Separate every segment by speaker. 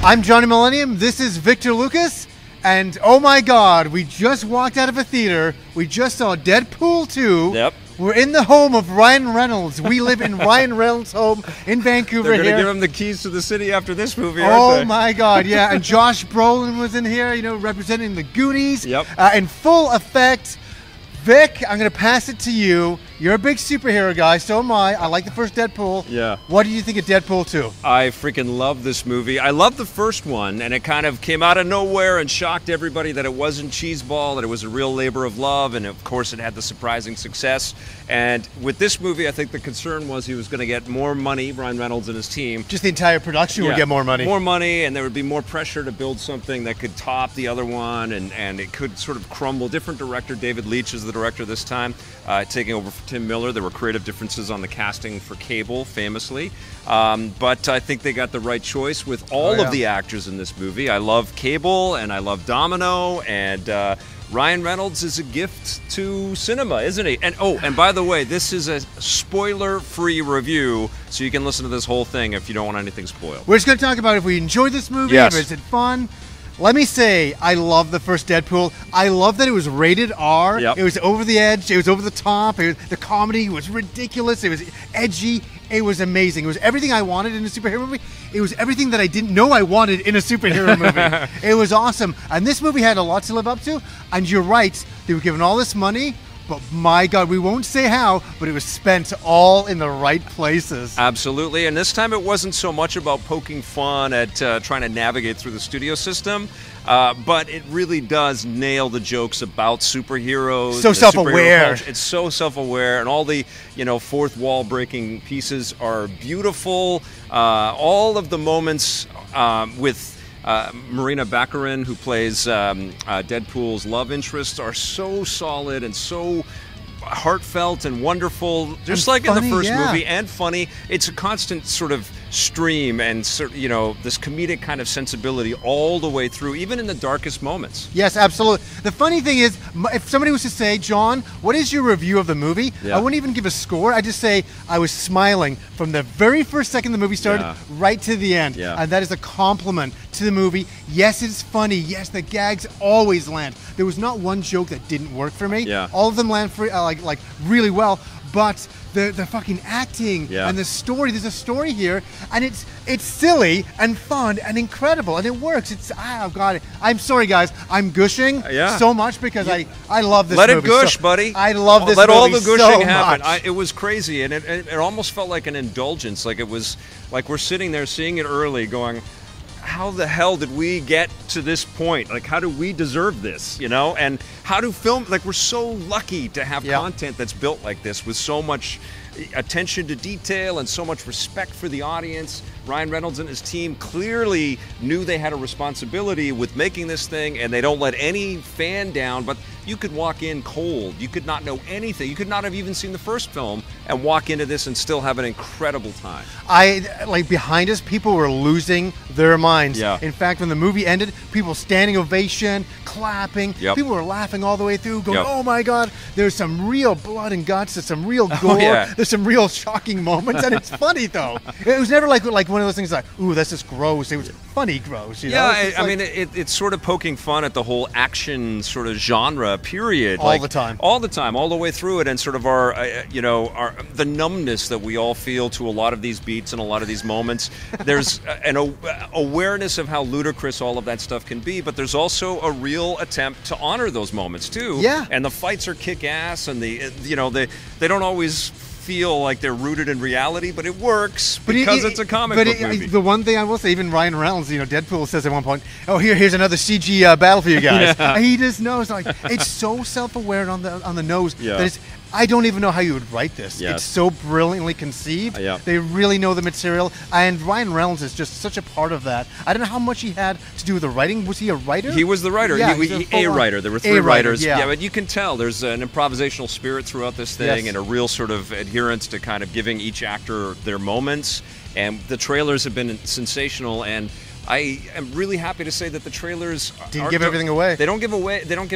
Speaker 1: I'm Johnny Millennium. This is Victor Lucas. And oh my God, we just walked out of a theater. We just saw Deadpool 2.
Speaker 2: Yep.
Speaker 1: We're in the home of Ryan Reynolds. We live in Ryan Reynolds' home in Vancouver.
Speaker 2: They're going to give him the keys to the city after this movie, aren't
Speaker 1: Oh
Speaker 2: they?
Speaker 1: my God, yeah. And Josh Brolin was in here, you know, representing the Goonies.
Speaker 2: Yep.
Speaker 1: In full effect. Vic, I'm going to pass it to you. You're a big superhero guy, so am I. I like the first Deadpool.
Speaker 2: Yeah.
Speaker 1: What do you think of Deadpool 2?
Speaker 2: I freaking love this movie. I love the first one, and it kind of came out of nowhere and shocked everybody that it wasn't cheeseball, that it was a real labor of love, and of course it had the surprising success. And with this movie, I think the concern was he was going to get more money, Ryan Reynolds and his team.
Speaker 1: Just the entire production would get more money.
Speaker 2: More money, and there would be more pressure to build something that could top the other one, and it could sort of crumble. Different director, David Leitch is the director this time, taking over for Tim Miller. There were creative differences on the casting for Cable, famously. But I think they got the right choice with all of the actors in this movie. I love Cable, and I love Domino, and Ryan Reynolds is a gift to cinema, isn't he? And and by the way, this is a spoiler-free review, so you can listen to this whole thing if you don't want anything spoiled.
Speaker 1: We're just going to talk about if we enjoyed this movie,
Speaker 2: Yes.
Speaker 1: if it's fun. Let me say, I love the first Deadpool. I love that it was rated R.
Speaker 2: Yep.
Speaker 1: It was over the edge. It was over the top. The comedy was ridiculous. It was edgy. It was amazing. It was everything I wanted in a superhero movie. It was everything that I didn't know I wanted in a superhero movie. It was awesome. And this movie had a lot to live up to. And you're right. They were given all this money. But my God, we won't say how, but it was spent all in the right places.
Speaker 2: Absolutely, and this time it wasn't so much about poking fun at trying to navigate through the studio system, but it really does nail the jokes about superheroes.
Speaker 1: So self-aware.
Speaker 2: It's so self-aware, and all the fourth wall breaking pieces are beautiful. All of the moments with Morena Baccarin, who plays Deadpool's love interest, are so solid and so heartfelt and wonderful, just
Speaker 1: and
Speaker 2: like
Speaker 1: funny,
Speaker 2: in the first
Speaker 1: yeah.
Speaker 2: movie, and funny. It's a constant sort of stream and this comedic kind of sensibility all the way through, even in the darkest moments.
Speaker 1: Yes, absolutely. The funny thing is, if somebody was to say, John, what is your review of the movie?
Speaker 2: Yeah.
Speaker 1: I wouldn't even give a score. I just say I was smiling from the very first second the movie started right to the end.
Speaker 2: Yeah.
Speaker 1: And that is a compliment to the movie. Yes, it's funny. Yes, the gags always land. There was not one joke that didn't work for me.
Speaker 2: Yeah.
Speaker 1: All of them land like really well. But the fucking acting and the story, there's a story here, and it's silly and fun and incredible, and it works. God, I'm sorry guys, I'm gushing so much because I love this
Speaker 2: movie.
Speaker 1: Let
Speaker 2: it gush, buddy.
Speaker 1: I love this
Speaker 2: Let
Speaker 1: movie
Speaker 2: all the gushing
Speaker 1: so
Speaker 2: happen.
Speaker 1: much.
Speaker 2: It was crazy, and it almost felt like an indulgence. Like it was like we're sitting there seeing it early going, how the hell did we get to this point? Like, how do we deserve this, And how do film, like, we're so lucky to have content that's built like this with so much attention to detail and so much respect for the audience. Ryan Reynolds and his team clearly knew they had a responsibility with making this thing, and they don't let any fan down, but you could walk in cold. You could not know anything. You could not have even seen the first film and walk into this and still have an incredible time.
Speaker 1: Behind us, people were losing their minds.
Speaker 2: Yeah.
Speaker 1: In fact, when the movie ended, people standing ovation, clapping.
Speaker 2: Yep.
Speaker 1: People were laughing all the way through, going,
Speaker 2: Yep.
Speaker 1: oh my God, there's some real blood and guts, there's some real gore, there's some real shocking moments, and it's funny though. It was never like one of those things like, ooh, that's just gross. It was funny gross, you know?
Speaker 2: I mean, it's sort of poking fun at the whole action sort of genre period.
Speaker 1: All the time.
Speaker 2: All the time, all the way through it, and sort of our the numbness that we all feel to a lot of these beats and a lot of these moments. There's an awareness of how ludicrous all of that stuff can be, but there's also a real attempt to honor those moments too.
Speaker 1: Yeah.
Speaker 2: And the fights are kick-ass, and they don't always feel like they're rooted in reality, but it works because it's a comic book movie.
Speaker 1: The one thing I will say, even Ryan Reynolds, Deadpool says at one point, "Oh, here's another CG battle for you guys." And he just knows, like, it's so self-aware on the nose that I don't even know how you would write this.
Speaker 2: Yes.
Speaker 1: It's so brilliantly conceived. They really know the material, and Ryan Reynolds is just such a part of that. I don't know how much he had to do with the writing. Was he a writer?
Speaker 2: He was the writer.
Speaker 1: Yeah,
Speaker 2: a writer. There were three writers.
Speaker 1: Yeah.
Speaker 2: But you can tell there's an improvisational spirit throughout this thing, and a real sort of adherence to kind of giving each actor their moments. And the trailers have been sensational, and I am really happy to say that the trailers
Speaker 1: didn't give everything away.
Speaker 2: They don't give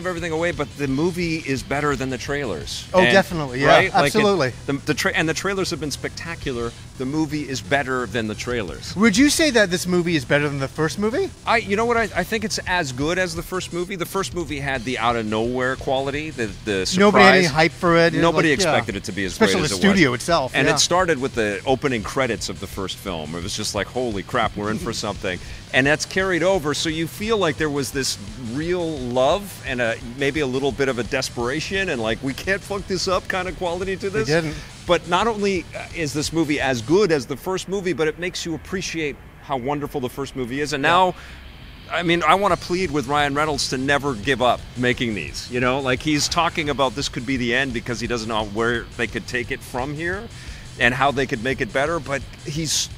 Speaker 2: everything away, but the movie is better than the trailers.
Speaker 1: Oh, definitely, yeah,
Speaker 2: right?
Speaker 1: absolutely.
Speaker 2: Like the trailers have been spectacular. The movie is better than the trailers.
Speaker 1: Would you say that this movie is better than the first movie?
Speaker 2: You know what? I think it's as good as the first movie. The first movie had the out of nowhere quality, the surprise.
Speaker 1: Nobody had any hype for it.
Speaker 2: Nobody expected it to be as great as it was.
Speaker 1: Especially the studio itself.
Speaker 2: And it started with the opening credits of the first film. It was just like, holy crap, we're in for something. And that's carried over, so you feel like there was this real love and maybe a little bit of a desperation and like, we can't fuck this up kind of quality to this.
Speaker 1: They didn't.
Speaker 2: But not only is this movie as good as the first movie, but it makes you appreciate how wonderful the first movie is. And now, I mean, I want to plead with Ryan Reynolds to never give up making these. You know, like he's talking about this could be the end because he doesn't know where they could take it from here and how they could make it better, but these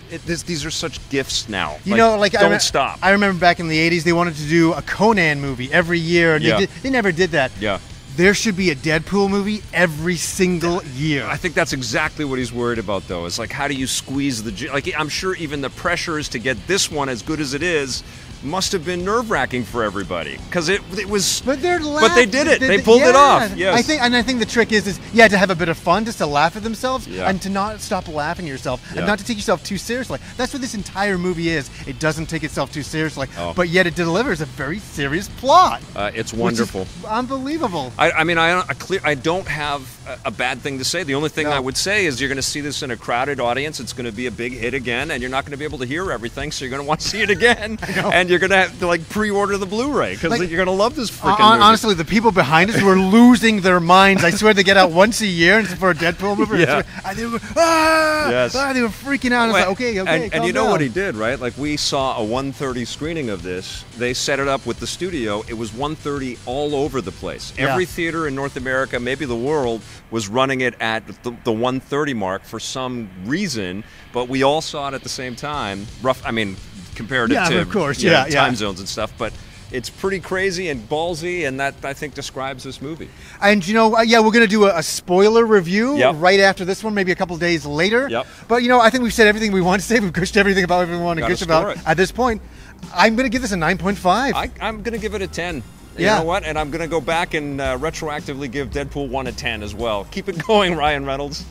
Speaker 2: are such gifts now.
Speaker 1: You know, like
Speaker 2: don't stop.
Speaker 1: I remember back in the 80s, they wanted to do a Conan movie every year, and they never did that.
Speaker 2: Yeah.
Speaker 1: There should be a Deadpool movie every single year.
Speaker 2: I think that's exactly what he's worried about, though. It's like, how do you squeeze like, I'm sure even the pressures to get this one as good as it is must have been nerve-wracking for everybody because it was. But they did it. They pulled it off. Yes.
Speaker 1: I think the trick is to have a bit of fun, just to laugh at themselves,
Speaker 2: Yeah.
Speaker 1: and to not stop laughing at yourself,
Speaker 2: Yeah.
Speaker 1: and not to take yourself too seriously. That's what this entire movie is. It doesn't take itself too seriously, but yet it delivers a very serious plot.
Speaker 2: It's wonderful.
Speaker 1: Which is unbelievable.
Speaker 2: I mean, I don't have a bad thing to say. The only thing I would say is you're going to see this in a crowded audience. It's going to be a big hit again, and you're not going to be able to hear everything, so you're going to want to see it again. And you're going to have to like pre-order the Blu-ray because you're going to love this freaking movie.
Speaker 1: Honestly, the people behind us were losing their minds. I swear they get out once a year and for a Deadpool movie.
Speaker 2: Yeah.
Speaker 1: They were, they were freaking out.
Speaker 2: Well,
Speaker 1: Like, okay,
Speaker 2: and you know
Speaker 1: down.
Speaker 2: what he did, right? Like we saw a 1:30 screening of this. They set it up with the studio. It was 1:30 all over the place. Every theater in North America, maybe the world, was running it at the 1:30 mark for some reason. But we all saw it at the same time. Compared it to
Speaker 1: of course,
Speaker 2: time zones and stuff, but it's pretty crazy and ballsy, and that I think describes this movie.
Speaker 1: And you know, we're going to do a spoiler review right after this one, maybe a couple days later.
Speaker 2: Yep.
Speaker 1: But you know, I think we've said everything we want to say. We've gushed everything about everything we want to gush about at this point. I'm going to give this a 9.5.
Speaker 2: I'm going to give it a 10. You
Speaker 1: know
Speaker 2: what? And I'm going to go back and retroactively give Deadpool 1 a 10 as well. Keep it going, Ryan Reynolds.